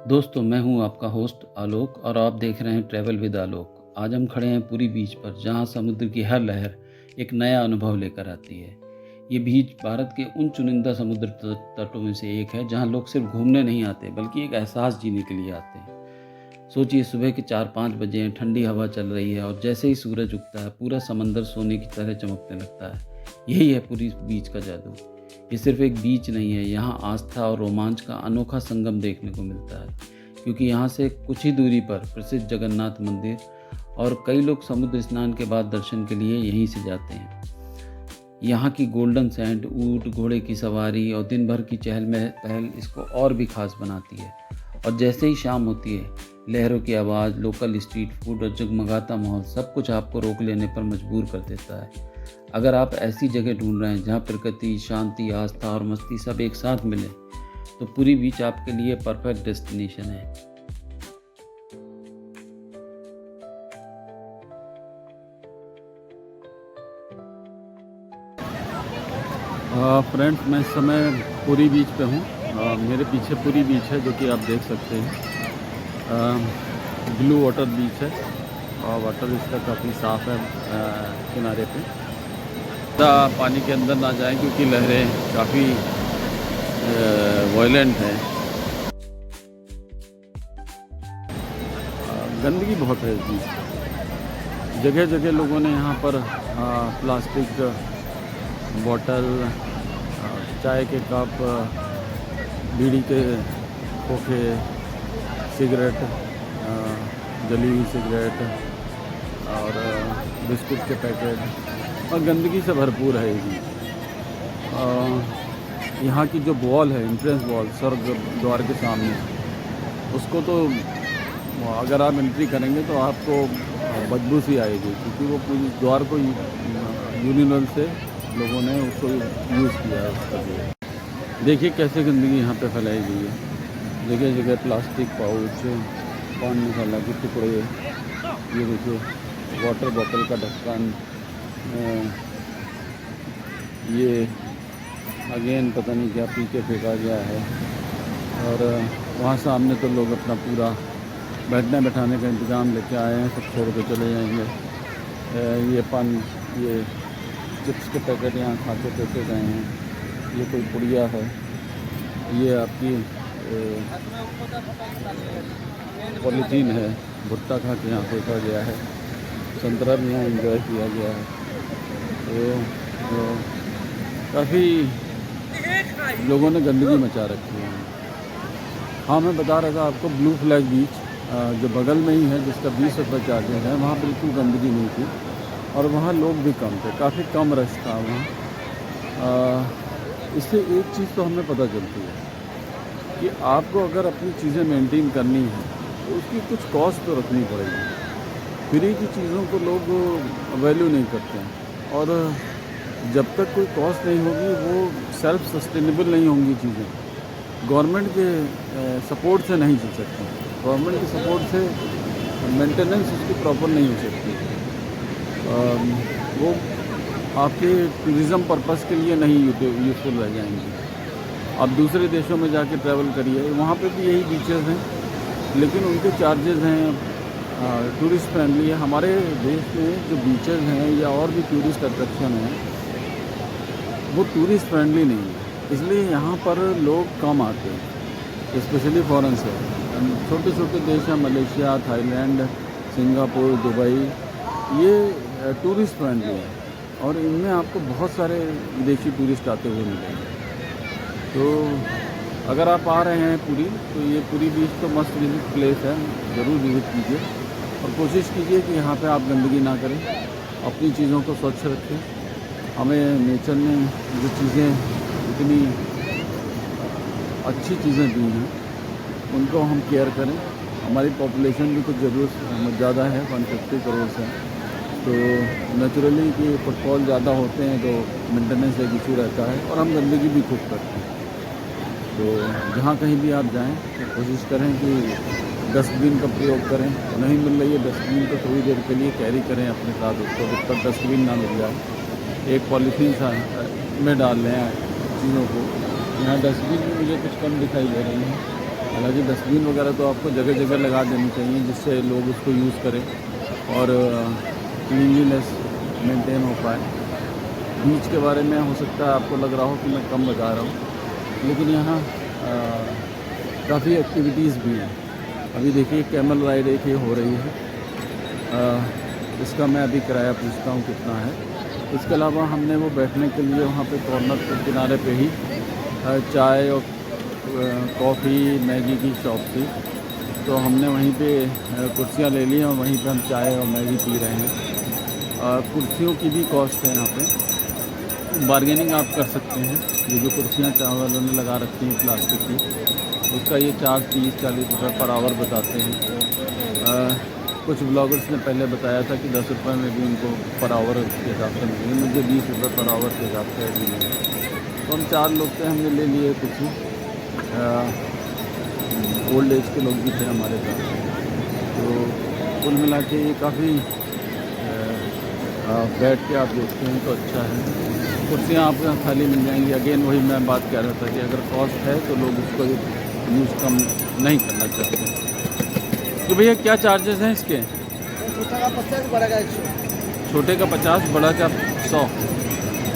दोस्तों, मैं हूं आपका होस्ट आलोक और आप देख रहे हैं ट्रैवल विद आलोक। आज हम खड़े हैं पुरी बीच पर, जहां समुद्र की हर लहर एक नया अनुभव लेकर आती है। ये बीच भारत के उन चुनिंदा समुद्र तटों में से एक है जहां लोग सिर्फ घूमने नहीं आते बल्कि एक एहसास जीने के लिए आते हैं। सोचिए, सुबह के 4-5 बजे हैं, ठंडी हवा चल रही है और जैसे ही सूरज उगता है पूरा समंदर सोने की तरह चमकने लगता है। यही है पुरी बीच का जादू। ये सिर्फ एक बीच नहीं है, यहाँ आस्था और रोमांच का अनोखा संगम देखने को मिलता है, क्योंकि यहाँ से कुछ ही दूरी पर प्रसिद्ध जगन्नाथ मंदिर और कई लोग समुद्र स्नान के बाद दर्शन के लिए यहीं से जाते हैं। यहाँ की गोल्डन सैंड, ऊंट, घोड़े की सवारी और दिन भर की चहल पहल इसको और भी खास बनाती है। और जैसे ही शाम होती है, लहरों की आवाज़, लोकल स्ट्रीट फूड और जगमगाता माहौल सब कुछ आपको रोक लेने पर मजबूर कर देता है। अगर आप ऐसी जगह ढूंढ रहे हैं जहाँ प्रकृति, शांति, आस्था और मस्ती सब एक साथ मिले, तो पुरी बीच आपके लिए परफेक्ट डेस्टिनेशन है। फ्रेंड्स, मैं इस समय पुरी बीच पे हूँ। मेरे पीछे पुरी बीच है, जो कि आप देख सकते हैं। ब्लू वाटर बीच है और वाटर इसका काफ़ी साफ़ है। किनारे पे पानी के अंदर ना जाएं, क्योंकि लहरें काफ़ी वायलेंट हैं। गंदगी बहुत है इस बीच। जगह जगह लोगों ने यहाँ पर प्लास्टिक बॉटल, चाय के कप, बीड़ी के खोखे, सिगरेट, जली हुई सिगरेट और बिस्कुट के पैकेट और गंदगी से भरपूर है ये। यहाँ की जो वॉल है, एंट्रेंस वॉल स्वर्ग द्वार के सामने, उसको तो अगर आप एंट्री करेंगे तो आपको बदबू सी आएगी, क्योंकि वो पूरी द्वार को यूनिवर्सल से लोगों ने उसको यूज़ किया है उसका लिए। देखिए कैसे गंदगी यहाँ पे फैलाई गई है। जगह जगह प्लास्टिक पाउच, पान मसाला के टुकड़े, ये देखिए वाटर बॉटल का ढक्कन, ये अगेन पता नहीं क्या पी के फेंका गया है। और वहाँ सामने तो लोग अपना पूरा बैठने बैठाने का इंतज़ाम लेके आए हैं, सब छोड़ के चले जाएंगे। ये चिप्स के पैकेट यहाँ खा के फेंके गए हैं। ये कोई पुड़िया है, ये आपकी पॉलीथीन है, भुट्टा खा के यहाँ फेंका गया है। संतरा भी यहाँ एंजॉय किया गया है। तो काफ़ी लोगों ने गंदगी मचा रखी है। हाँ, मैं बता रहा था आपको, ब्लू फ्लैग बीच जो बगल में ही है, जिसका 20 रुपये चार्जेज है, वहाँ बिल्कुल गंदगी नहीं थी और वहाँ लोग भी कम थे, काफ़ी कम रश था वहाँ। इससे एक चीज़ तो हमें पता चलती है कि आपको अगर अपनी चीज़ें मेंटेन करनी है तो उसकी कुछ कॉस्ट तो रखनी पड़ेगी। फ्री की चीज़ों को लोग वैल्यू नहीं करते हैं, और जब तक कोई कॉस्ट नहीं होगी वो सेल्फ सस्टेनेबल नहीं होंगी चीज़ें। गवर्नमेंट के सपोर्ट से नहीं चल सकती। गवर्नमेंट के सपोर्ट से मेंटेनेंस उसकी प्रॉपर नहीं हो सकती। वो आपके टूरिज़्म पर्पस के लिए नहीं यूज़फुल रह जाएंगी। आप दूसरे देशों में जाके ट्रैवल करिए, वहाँ पे भी यही बीचेस हैं, लेकिन उनके चार्जेस हैं टूरिस्ट फ्रेंडली है। हमारे देश में जो बीचेस हैं या और भी टूरिस्ट अट्रैक्शन हैं, वो टूरिस्ट फ्रेंडली नहीं है, इसलिए यहाँ पर लोग कम आते हैं, स्पेशली फॉरेन से। छोटे छोटे देश हैं, मलेशिया, थाईलैंड, सिंगापुर, दुबई, ये टूरिस्ट फ्रेंडली है और इनमें आपको बहुत सारे विदेशी टूरिस्ट आते हुए मिलेंगे। तो अगर आप आ रहे हैं पुरी, तो ये पुरी बीच तो मस्ट विजिट प्लेस है, ज़रूर विजिट कीजिए और कोशिश कीजिए कि यहाँ पे आप गंदगी ना करें, अपनी चीज़ों को स्वच्छ रखें। हमें नेचर ने जो चीज़ें इतनी अच्छी चीज़ें दी हैं, उनको हम केयर करें। हमारी पॉपुलेशन भी कुछ ज़रूरत ज़्यादा है, 150 करोड़ से, तो नेचुरली कि फुटफॉल ज़्यादा होते हैं तो मेंटेनेंस एक इशू रहता है और हम गंदगी भी खूब करते हैं। तो जहाँ कहीं भी आप जाएं तो कोशिश करें कि डस्टबिन का प्रयोग करें। नहीं मिल रही है डस्टबिन तो थोड़ी देर के लिए कैरी करें अपने साथ उसको, जब तक डस्टबिन ना मिल जाए। एक पॉलीथीन में डाल लें चीज़ों को। यहाँ डस्टबिन भी मुझे कुछ कम दिखाई दे रही हैं। हालांकि डस्टबिन वगैरह तो आपको जगह जगह लगा देनी चाहिए जिससे लोग उसको यूज़ करें और क्लीनलीनेस मेंटेन हो पाए। बीच के बारे में हो सकता है आपको लग रहा हो कि मैं कम बता रहा हूँ, लेकिन यहाँ काफ़ी एक्टिविटीज़ भी हैं। अभी देखिए कैमल राइड एक ये हो रही है, इसका मैं अभी किराया पूछता हूँ कितना है। इसके अलावा हमने वो बैठने के लिए वहाँ पे कॉर्नर के किनारे पे ही चाय और कॉफ़ी मैगी की शॉप थी, तो हमने वहीं पे कुर्सियाँ ले ली और वहीं पे हम चाय और मैगी पी रहे हैं। कुर्सियों की भी कॉस्ट है यहाँ पे, बार्गेनिंग आप कर सकते हैं। ये जो कुर्सियाँ चाय वालों ने लगा रखी हैं प्लास्टिक की, उसका ये चार्ज 30-40 रुपये पर आवर बताते हैं। कुछ ब्लॉगर्स ने पहले बताया था कि 10 रुपये में भी उनको पर आवर के हिसाब से मिलेंगे, मुझे 20 रुपये पर आवर के हिसाब से अभी मिले। तो हम 4 लोग थे, हमने ले लिए कुछ ओल्ड एज के लोग भी थे हमारे साथ। तो कुल मिला के ये काफ़ी बैठ के आप देखते हैं तो अच्छा है। कुर्सियाँ आपको यहाँ खाली मिल जाएंगी। अगेन वही मैं बात कह रहा था कि अगर कॉस्ट है तो लोग उसको यूज़ कम नहीं करना चाहते। तो भैया क्या चार्जेस हैं इसके? छोटा का 50, बड़ा का 100। छोटे का 50, बड़ा का 100।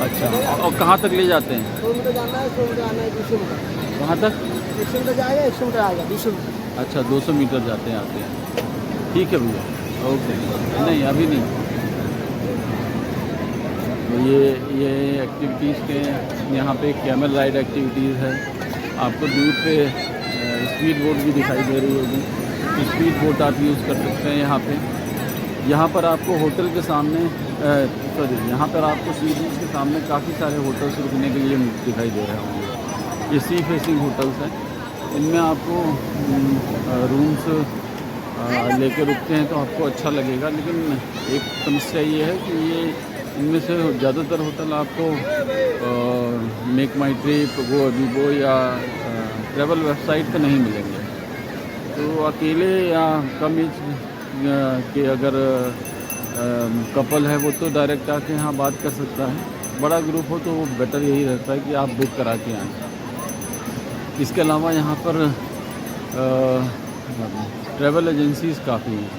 अच्छा, और कहाँ तक ले जाते हैं? 100 मीटर जाना है, 100 मीटर आना है, 200 मीटर। कहाँ तक? 100 मीटर जाएगा, 100 मीटर आएगा, 200 मीटर। अच्छा, 200 मीटर जाते हैं आते हैं। ठीक है भैया, ओके। नहीं अभी नहीं। तो ये एक्टिविटीज़ के यहाँ पे कैमल राइड एक्टिविटीज़ है। आपको दूर पे स्पीड बोट भी दिखाई दे रही होगी, स्पीड बोट आप यूज़ कर सकते हैं यहाँ पे। यहाँ पर आपको होटल के सामने यहाँ पर आपको सी बीच के सामने काफ़ी सारे होटल्स रुकने के लिए दिखाई दे रहे होंगे। ये सी फेसिंग होटल्स हैं, इनमें आपको रूम्स लेके रुकते हैं तो आपको अच्छा लगेगा। लेकिन एक समस्या ये है कि ये इनमें से ज़्यादातर होटल आपको मेक माई ट्रिप, गो अबीबो या ट्रैवल वेबसाइट पे नहीं मिलेंगे। तो अकेले या कम एज के अगर कपल है वो तो डायरेक्ट आके यहाँ बात कर सकता है। बड़ा ग्रुप हो तो वो बेटर यही रहता है कि आप बुक करा के आएँ। इसके अलावा यहाँ पर ट्रैवल एजेंसीज़ काफ़ी हैं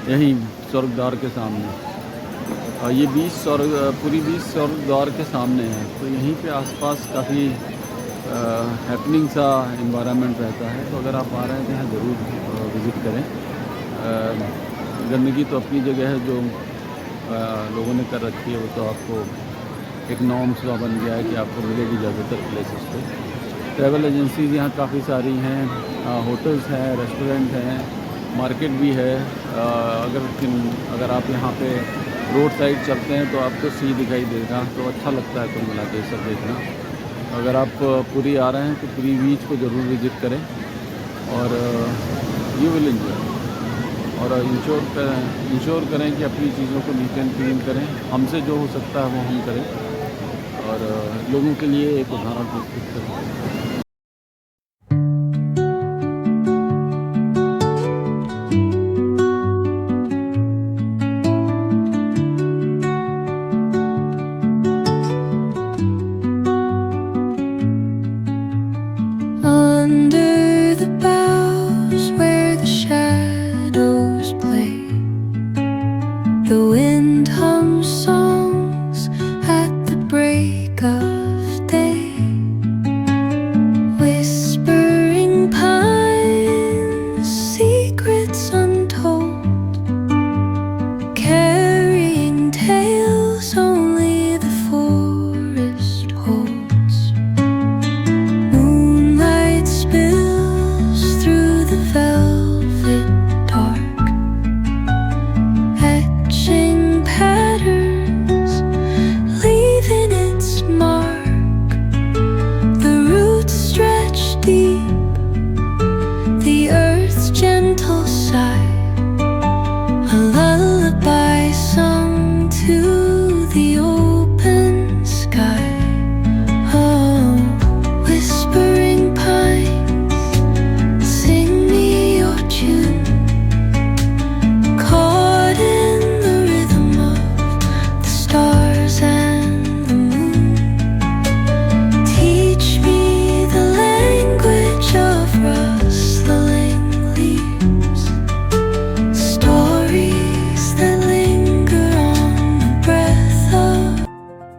यहीं स्वर्गद्वार के सामने। ये बीच पूरी बीच स्वर्गद्वार के सामने है, तो यहीं पे आसपास काफ़ी हैपनिंग सा इन्वायरमेंट रहता है। तो अगर आप आ रहे हैं तो यहाँ ज़रूर विज़िट करें। गंदगी तो अपनी जगह है, जो लोगों ने कर रखी है वो तो आपको एक नॉर्म सा बन गया है कि आपको मिलेगी ज़्यादातर प्लेसेस पे। ट्रैवल एजेंसीज़ यहाँ काफ़ी सारी हैं, होटल्स हैं, रेस्टोरेंट हैं, मार्केट भी है। अगर आप यहाँ पे रोड साइड चलते हैं तो आपको सी दिखाई देगा, तो अच्छा लगता है कुल मिला के सब देखना। अगर आप पुरी आ रहे हैं तो पुरी बीच को ज़रूर विज़िट करें और यू विल एंजॉय। और इंश्योर करें कि अपनी चीज़ों को नीट एंड क्लीन करें। हमसे जो हो सकता है वो हम करें और लोगों के लिए एक उदाहरण प्रस्तुत करें। Under the boughs where the shadows play, the wind hums songs at the break of day.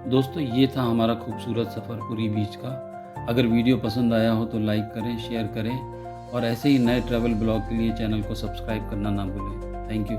दोस्तों ये था हमारा खूबसूरत सफ़र पुरी बीच का। अगर वीडियो पसंद आया हो तो लाइक करें, शेयर करें और ऐसे ही नए ट्रैवल ब्लॉग के लिए चैनल को सब्सक्राइब करना ना भूलें। Thank you.